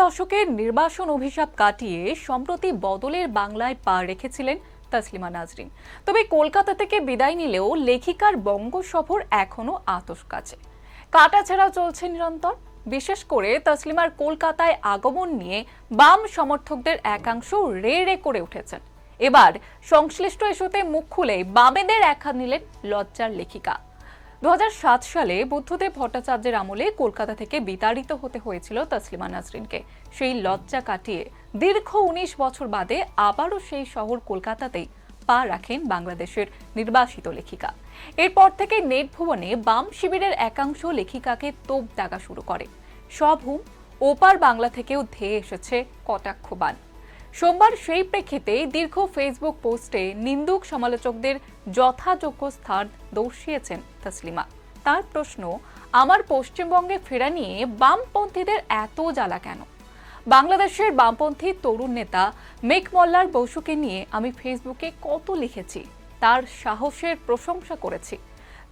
দশকের নির্বাসন অভিশাপ কাটিয়ে সম্প্রতি বদলের বাংলায় পা রেখেছিলেন তসলিমা নাজরিন। তবে কলকাতা থেকে বিদায় নিলেও লেখিকার বঙ্গ সফর এখনো আতশ কাছে। কাটাছেঁড়া চলছে নিরন্তর। বিশেষ করে তসলিমার কলকাতায় আগমন নিয়ে বাম সমর্থকদের একাংশ রে রে করে উঠেছেন। এবার সংশ্লিষ্ট ইস্যুতে মুখ খুলে বামেদের একহাত নিলেন লজ্জার লেখিকা। 2007 সালে বুদ্ধদেব ভট্টাচার্যের আমলে কলকাতা থেকে বিতাড়িত হতে হয়েছিল তসলিমা নাজরিনকে। সেই লজ্জা কাটিয়ে দীর্ঘ 19 বছর বাদে আবারও সেই শহর কলকাতাতেই পা রাখেন বাংলাদেশের নির্বাসিত লেখিকা। এরপর থেকে নেট ভুবনে বাম শিবিরের একাংশ লেখিকাকে তোপ দাগা শুরু করে। সব হুম ওপার বাংলা থেকেও ধেয়ে এসেছে কটাক্ষবাণ। সোমবার সেই প্রেক্ষিতে দীর্ঘ ফেসবুক পোস্টে নিন্দুক সমালোচকদের যথাযোগ্য স্থান দর্শিয়েছেন তসলিমা। তার প্রশ্ন, আমার পশ্চিমবঙ্গে ফেরা নিয়ে বামপন্থীদের এত জ্বালা কেন? বাংলাদেশের বামপন্থী তরুণ নেতা মেঘ মল্লার বসুকে নিয়ে আমি ফেসবুকে কত লিখেছি, তার সাহসের প্রশংসা করেছি,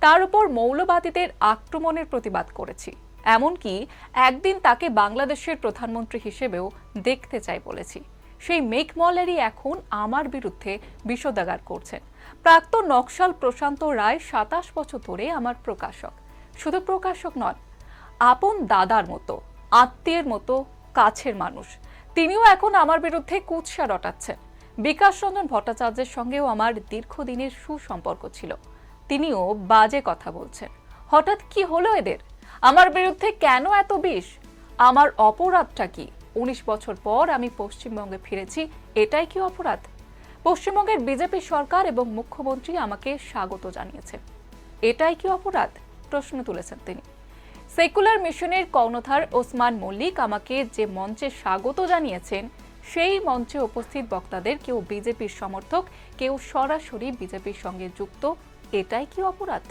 তার উপর মৌলবাদীদের আক্রমণের প্রতিবাদ করেছি, এমনকি একদিন তাকে বাংলাদেশের প্রধানমন্ত্রী হিসেবেও দেখতে চাই বলেছি। সেই মেঘ মল্লারই এখন আমার বিরুদ্ধে বিষোদাগার করছেন। প্রাক্তন নকশাল প্রশান্ত রায় 27 বছর ধরে আমার প্রকাশক, শুধু প্রকাশক নন, আপন দাদার মতো, আত্মীয়ের মতো কাছের মানুষ। তিনিও এখন আমার বিরুদ্ধে কুৎসা রটাচ্ছেন। বিকাশ রঞ্জন ভট্টাচার্যের সঙ্গেও আমার দীর্ঘদিনের সুসম্পর্ক ছিল, তিনিও বাজে কথা বলছেন। হঠাৎ কি হলো এদের? আমার বিরুদ্ধে কেন এত বিষ? আমার অপরাধটা কি? 19 বছর পর আমি পশ্চিমবঙ্গে ফিরেছি, এটাই কি অপরাধ? পশ্চিমবঙ্গের বিজেপি সরকার এবং মুখ্যমন্ত্রী আমাকে স্বাগত জানিয়েছেন, এটাই কি অপরাধ? প্রশ্ন তুলেছেন তিনি। সেকুলার মিশনের কর্ণধার ওসমান মল্লিক আমাকে যে মঞ্চে স্বাগত জানিয়েছেন, সেই মঞ্চে উপস্থিত বক্তাদের কেউ বিজেপির সমর্থক, কেউ সরাসরি বিজেপির সঙ্গে যুক্ত, এটাই কি অপরাধ?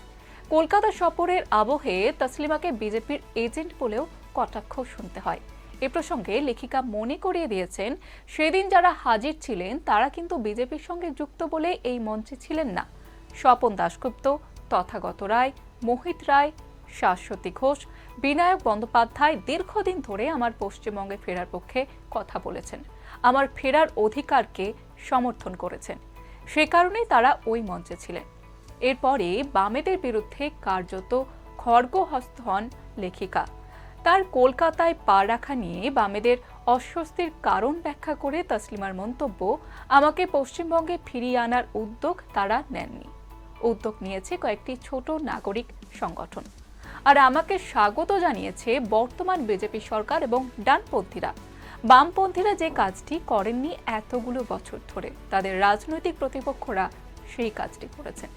কলকাতা সফরের আবহে তসলিমাকে বিজেপির এজেন্ট বলেও কটাক্ষ শুনতে হয়। এ প্রসঙ্গে লেখিকা মনে করিয়ে দিয়েছেন, সেদিন যারা হাজির ছিলেন তারা কিন্তু বিজেপির সঙ্গে যুক্ত বলে এই মঞ্চে ছিলেন না। স্বপন দাশগুপ্ত, তথাগত রায়, মোহিত রায়, শাশ্বতী ঘোষ, বিনায়ক বন্দ্যোপাধ্যায় দীর্ঘদিন ধরে আমার পশ্চিমবঙ্গে ফেরার পক্ষে কথা বলেছেন, আমার ফেরার অধিকারকে সমর্থন করেছেন। সে কারণেই তারা ওই মঞ্চে ছিলেন। এরপরে বামেদের বিরুদ্ধে কার্যত খড়গহস্ত হন লেখিকা। তার কলকাতায় পা রাখা নিয়ে বামেদের অস্বস্তির কারণ ব্যাখ্যা করে তসলিমার মন্তব্য, আমাকে পশ্চিমবঙ্গে ফিরিয়ে আনার উদ্যোগ তারা নেননি। উদ্যোগ নিয়েছে কয়েকটি ছোট নাগরিক সংগঠন, আর আমাকে স্বাগত জানিয়েছে বর্তমান বিজেপি সরকার এবং ডানপন্থীরা। বামপন্থীরা যে কাজটি করেননি এতগুলো বছর ধরে, তাদের রাজনৈতিক প্রতিপক্ষরা সেই কাজটি করেছেন।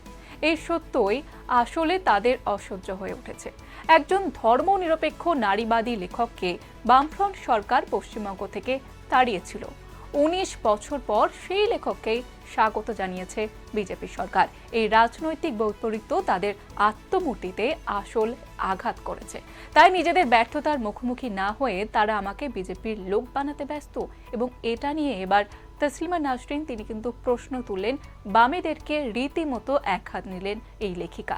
এই সত্যই আসলে তাদের অসহ্য হয়ে উঠেছে। একজন ধর্মনিরপেক্ষ নারীবাদী লেখককে বামফ্রন্ট সরকার পশ্চিমবঙ্গ থেকে তাড়িয়েছিল। 19 বছর পর সেই লেখককেই স্বাগত জানিয়েছে বিজেপি সরকার। এই রাজনৈতিক বৈপরীত্য তাদের আত্মমূর্তিতে আসল আঘাত করেছে। তাই নিজেদের ব্যর্থতার মুখোমুখি না হয়ে তারা আমাকে বিজেপির লোক বানাতে ব্যস্ত। এবং এটা নিয়ে এবার তসলিমা নাজরিন তিনি কিন্তু প্রশ্ন তুললেন, বামেদেরকে রীতিমতো একহাত নিলেন এই লেখিকা।